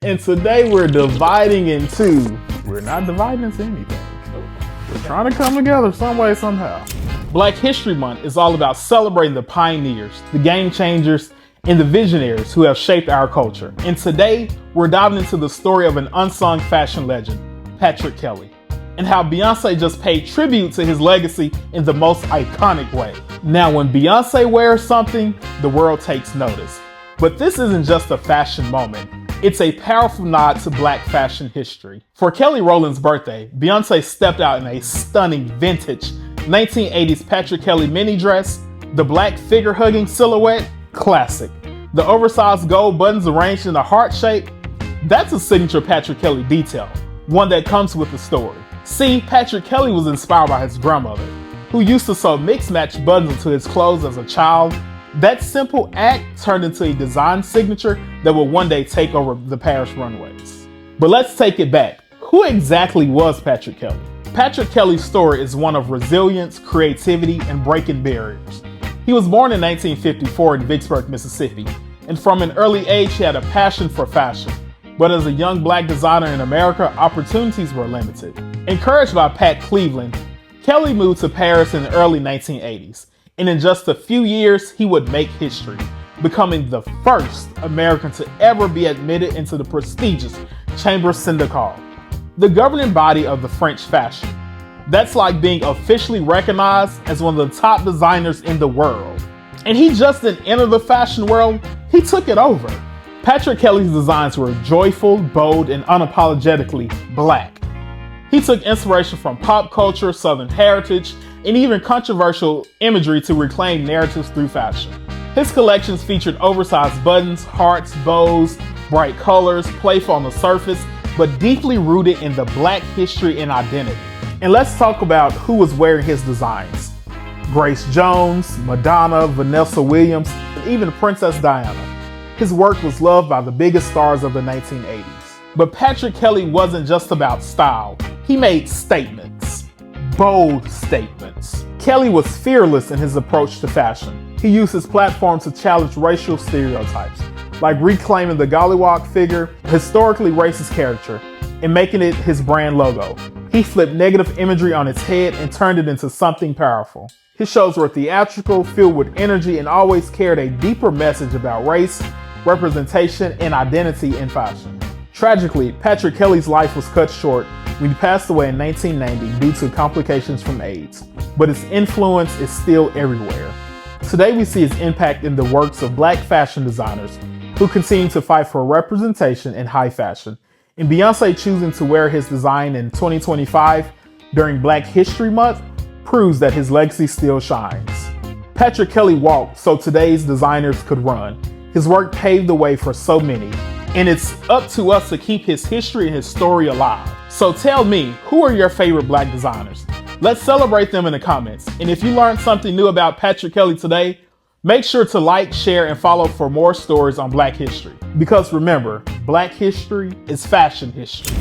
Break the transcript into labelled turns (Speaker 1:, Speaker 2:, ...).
Speaker 1: And today we're dividing into, we're not dividing into anything. We're trying to come together some way, somehow. Black History Month is all about celebrating the pioneers, the game changers, and the visionaries who have shaped our culture. And today, we're diving into the story of an unsung fashion legend, Patrick Kelly, and how Beyonce just paid tribute to his legacy in the most iconic way. Now, when Beyonce wears something, the world takes notice. But this isn't just a fashion moment. It's a powerful nod to Black fashion history. For Kelly Rowland's birthday, Beyonce stepped out in a stunning vintage 1980s Patrick Kelly mini dress, the black figure-hugging silhouette, classic. The oversized gold buttons arranged in a heart shape, that's a signature Patrick Kelly detail, one that comes with the story. See, Patrick Kelly was inspired by his grandmother, who used to sew mix-match buttons into his clothes as a child. That simple act turned into a design signature that would one day take over the Paris runways. But let's take it back. Who exactly was Patrick Kelly? Patrick Kelly's story is one of resilience, creativity, and breaking barriers. He was born in 1954 in Vicksburg, Mississippi, and from an early age he had a passion for fashion. But as a young Black designer in America, opportunities were limited. Encouraged by Pat Cleveland, Kelly moved to Paris in the early 1980s. And in just a few years, he would make history, becoming the first American to ever be admitted into the prestigious Chambre Syndicale, the governing body of the French fashion. That's like being officially recognized as one of the top designers in the world. And he just didn't enter the fashion world, he took it over. Patrick Kelly's designs were joyful, bold, and unapologetically Black. He took inspiration from pop culture, Southern heritage, and even controversial imagery to reclaim narratives through fashion. His collections featured oversized buttons, hearts, bows, bright colors, playful on the surface, but deeply rooted in the Black history and identity. And let's talk about who was wearing his designs. Grace Jones, Madonna, Vanessa Williams, and even Princess Diana. His work was loved by the biggest stars of the 1980s. But Patrick Kelly wasn't just about style. He made statements. Bold statements. Kelly was fearless in his approach to fashion. He used his platform to challenge racial stereotypes, like reclaiming the Gollywog figure, a historically racist character, and making it his brand logo. He flipped negative imagery on its head and turned it into something powerful. His shows were theatrical, filled with energy, and always carried a deeper message about race, representation, and identity in fashion. Tragically, Patrick Kelly's life was cut short when he passed away in 1990 due to complications from AIDS, but his influence is still everywhere. Today we see his impact in the works of Black fashion designers who continue to fight for representation in high fashion, and Beyonce choosing to wear his design in 2025 during Black History Month proves that his legacy still shines. Patrick Kelly walked so today's designers could run. His work paved the way for so many, and it's up to us to keep his history and his story alive. So tell me, who are your favorite Black designers? Let's celebrate them in the comments. And if you learned something new about Patrick Kelly today, make sure to like, share, and follow for more stories on Black history. Because remember, Black history is fashion history.